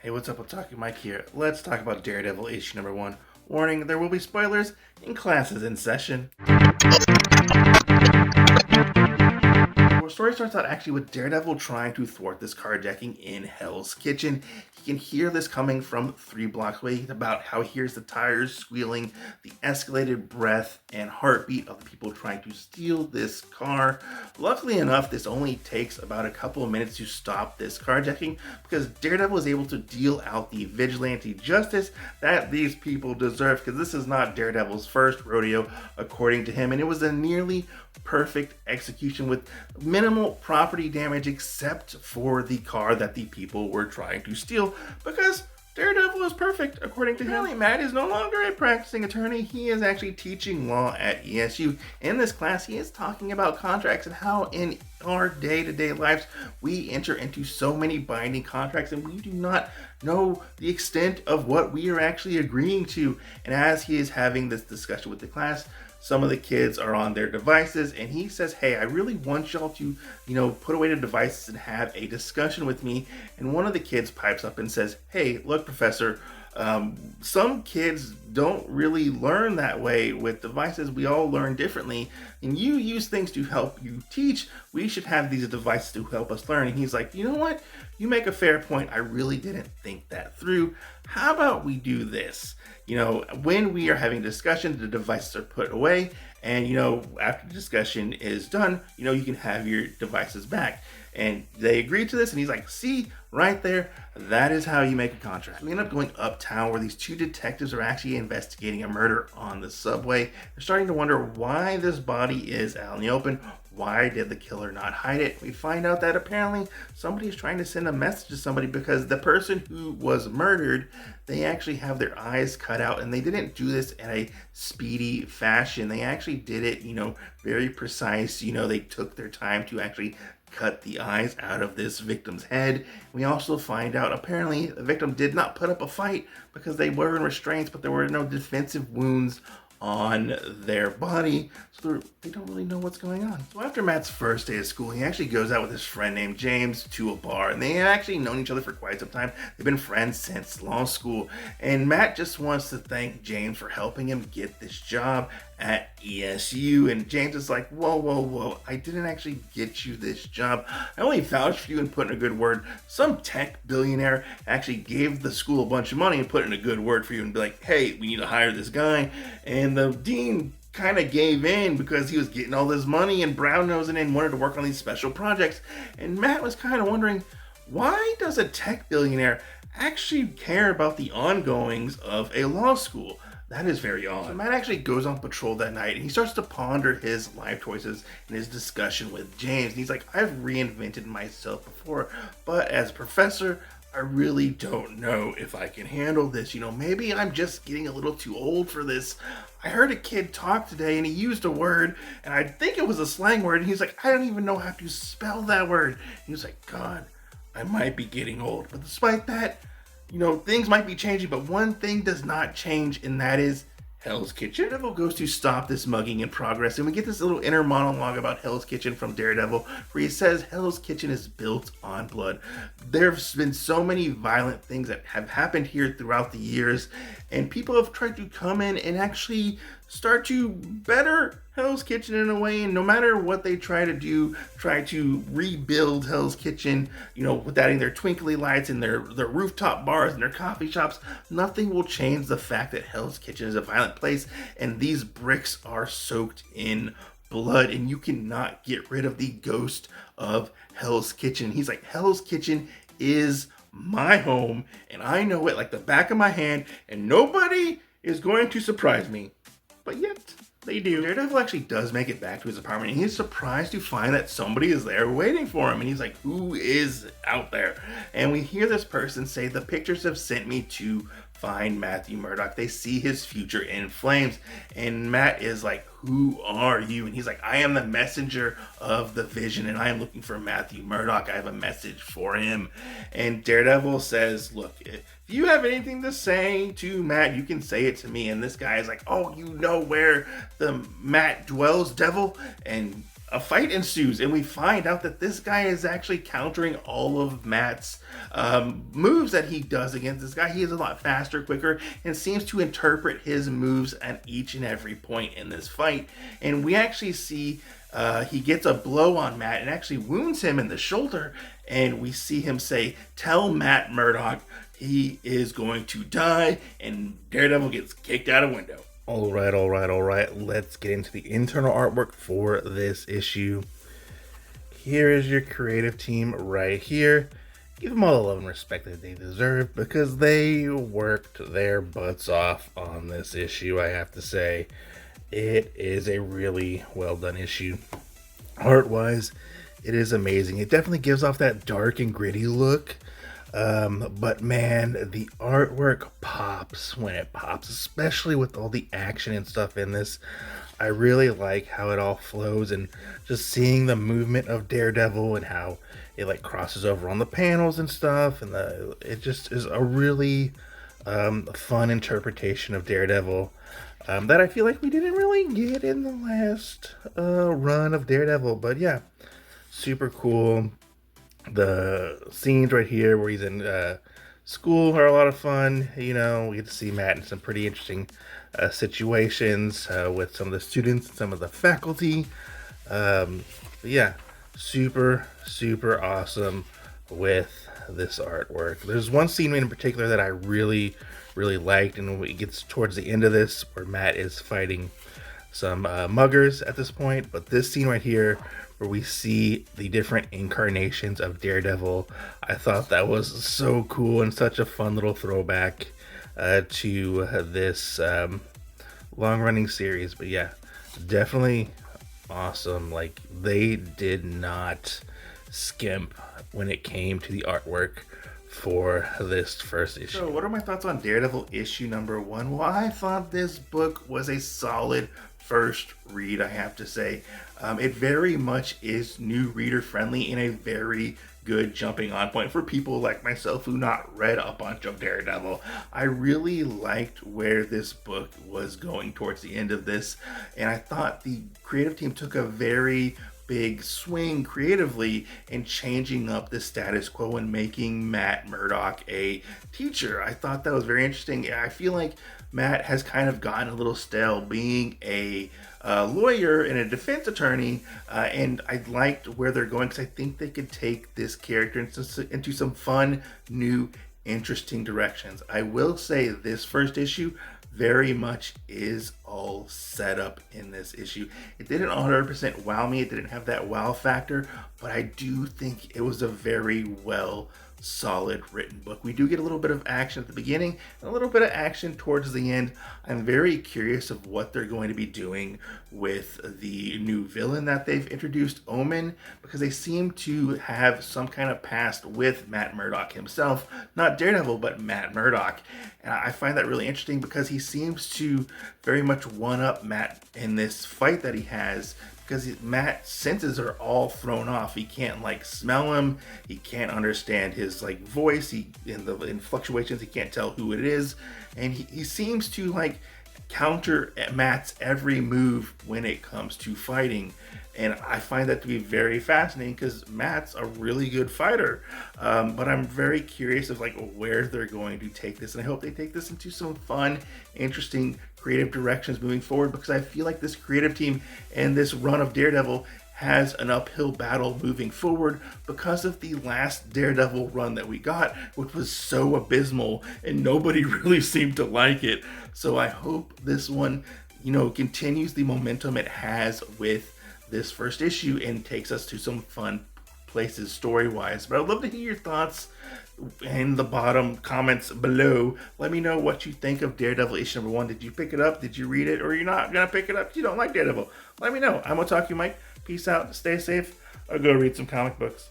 Hey, what's up? Talking Mike here. Let's talk about Daredevil issue number 1. Warning, there will be spoilers in classes in session. The story starts out actually with Daredevil trying to thwart this carjacking in Hell's Kitchen. He can hear this coming from 3 blocks away about how he hears the tires squealing, the escalated breath and heartbeat of the people trying to steal this car. Luckily enough, this only takes about a couple of minutes to stop this carjacking because Daredevil is able to deal out the vigilante justice that these people deserve, because this is not Daredevil's first rodeo, according to him, and it was a nearly perfect execution with minimal property damage except for the car that the people were trying to steal, because Daredevil is perfect, according to him. Apparently, Matt is no longer a practicing attorney. He is actually teaching law at ESU. In this class, he is talking about contracts and how in our day-to-day lives, we enter into so many binding contracts and we do not know the extent of what we are actually agreeing to. And as he is having this discussion with the class, some of the kids are on their devices and he says, hey, I really want y'all to, put away the devices and have a discussion with me. And one of the kids pipes up and says, hey, look, professor, some kids don't really learn that way with devices. We all learn differently, and you use things to help you teach. We should have these devices to help us learn. And he's like, you know what? You make a fair point. I really didn't think that through. How about we do this? When we are having discussion, the devices are put away, and after the discussion is done, you can have your devices back. And they agreed to this, and he's like, see, right there, that is how you make a contract. We end up going uptown where these 2 detectives are actually investigating a murder on the subway. They're starting to wonder why this body is out in the open. Why did the killer not hide it? We find out that apparently somebody is trying to send a message to somebody, because the person who was murdered, they actually have their eyes cut out, and they didn't do this in a speedy fashion. They actually did it, very precise. They took their time to actually cut the eyes out of this victim's head. We also find out apparently the victim did not put up a fight because they were in restraints, but there were no defensive wounds on their body, so they don't really know what's going on. So after Matt's first day of school, he actually goes out with his friend named James to a bar, and they have actually known each other for quite some time. They've been friends since law school, and Matt just wants to thank James for helping him get this job at ESU. And James is like, whoa, I didn't actually get you this job. I only vouched for you and put in a good word. Some tech billionaire actually gave the school a bunch of money and put in a good word for you and be like, hey, we need to hire this guy. And the dean kind of gave in because he was getting all this money and brown-nosing and wanted to work on these special projects. And Matt was kind of wondering, why does a tech billionaire actually care about the ongoings of a law school? That is very odd. So Matt actually goes on patrol that night and he starts to ponder his life choices in his discussion with James. And he's like, I've reinvented myself before, but as a professor, I really don't know if I can handle this. Maybe I'm just getting a little too old for this. I heard a kid talk today and he used a word, and I think it was a slang word, and he's like, I don't even know how to spell that word. And he was like, God, I might be getting old. But despite that, things might be changing, but one thing does not change, and that is Hell's Kitchen. Daredevil goes to stop this mugging in progress, and we get this little inner monologue about Hell's Kitchen from Daredevil, where he says Hell's Kitchen is built on blood. There's been so many violent things that have happened here throughout the years, and people have tried to come in and actually start to better Hell's Kitchen in a way, and no matter what they try to do, try to rebuild Hell's Kitchen, with adding their twinkly lights and their rooftop bars and their coffee shops, nothing will change the fact that Hell's Kitchen is a violent place, and these bricks are soaked in blood, and you cannot get rid of the ghost of Hell's Kitchen. He's like, Hell's Kitchen is my home, and I know it like the back of my hand, and nobody is going to surprise me. But yet, they do. Daredevil actually does make it back to his apartment, and he's surprised to find that somebody is there waiting for him. And he's like, who is out there? And we hear this person say, the pictures have sent me to find Matthew Murdock. They see his future in flames. And Matt is like, who are you? And he's like, I am the messenger of the vision, and I am looking for Matthew Murdock. I have a message for him. And Daredevil says, look, if you have anything to say to Matt, you can say it to me. And this guy is like, oh, you know where the Matt dwells, devil? And a fight ensues, and we find out that this guy is actually countering all of Matt's moves that he does against this guy. He is a lot faster, quicker, and seems to interpret his moves at each and every point in this fight. And we actually see he gets a blow on Matt and actually wounds him in the shoulder. And we see him say, "Tell Matt Murdock he is going to die," and Daredevil gets kicked out a window. All right. Let's get into the internal artwork for this issue. Here is your creative team right here. Give them all the love and respect that they deserve, because they worked their butts off on this issue, I have to say. It is a really well done issue. Art-wise, it is amazing. It definitely gives off that dark and gritty look. But man, the artwork pops when it pops, especially with all the action and stuff in this. I really like how it all flows, and just seeing the movement of Daredevil and how it like crosses over on the panels and stuff, and it just is a really fun interpretation of Daredevil that I feel like we didn't really get in the last run of Daredevil. But yeah, super cool. The scenes right here where he's in school are a lot of fun. You know, we get to see Matt in some pretty interesting situations with some of the students and some of the faculty. Yeah, super awesome with this artwork. There's one scene in particular that I really liked, and it gets towards the end of this where Matt is fighting some muggers at this point. But this scene right here, where we see the different incarnations of Daredevil, I thought that was so cool and such a fun little throwback to this long-running series. But yeah, definitely awesome. Like, they did not skimp when it came to the artwork for this first issue. So what are my thoughts on Daredevil issue number 1? Well, I thought this book was a solid first read, I have to say. It very much is new reader friendly and a very good jumping on point for people like myself who not read a bunch of Daredevil. I really liked where this book was going towards the end of this, and I thought the creative team took a very big swing creatively in changing up the status quo and making Matt Murdock a teacher. I thought that was very interesting. I feel like Matt has kind of gotten a little stale being a lawyer and a defense attorney, and I liked where they're going, because I think they could take this character into some fun, new, interesting directions. I will say this first issue very much is all set up in this issue. It didn't 100% wow me. It didn't have that wow factor, but I do think it was a very well solid written book. We do get a little bit of action at the beginning and a little bit of action towards the end. I'm very curious of what they're going to be doing with the new villain that they've introduced, OMEN, because they seem to have some kind of past with Matt Murdock himself, not Daredevil, but Matt Murdock. And I find that really interesting because he seems to very much one-up Matt in this fight that he has, because Matt's senses are all thrown off. He can't like smell him. He can't understand his like voice. In fluctuations, he can't tell who it is. And he seems to like counter Matt's every move when it comes to fighting. And I find that to be very fascinating because Matt's a really good fighter. But I'm very curious of like where they're going to take this. And I hope they take this into some fun, interesting, creative directions moving forward, because I feel like this creative team and this run of Daredevil has an uphill battle moving forward because of the last Daredevil run that we got, which was so abysmal and nobody really seemed to like it. So I hope this one, continues the momentum it has with this first issue and takes us to some fun places story-wise. But I'd love to hear your thoughts in the bottom comments below. Let me know what you think of Daredevil issue number 1. Did you pick it up? Did you read it? Or you're not gonna pick it up? You don't like Daredevil? Let me know. I'm gonna talk to you, Mike. Peace out. Stay safe. I'll go read some comic books.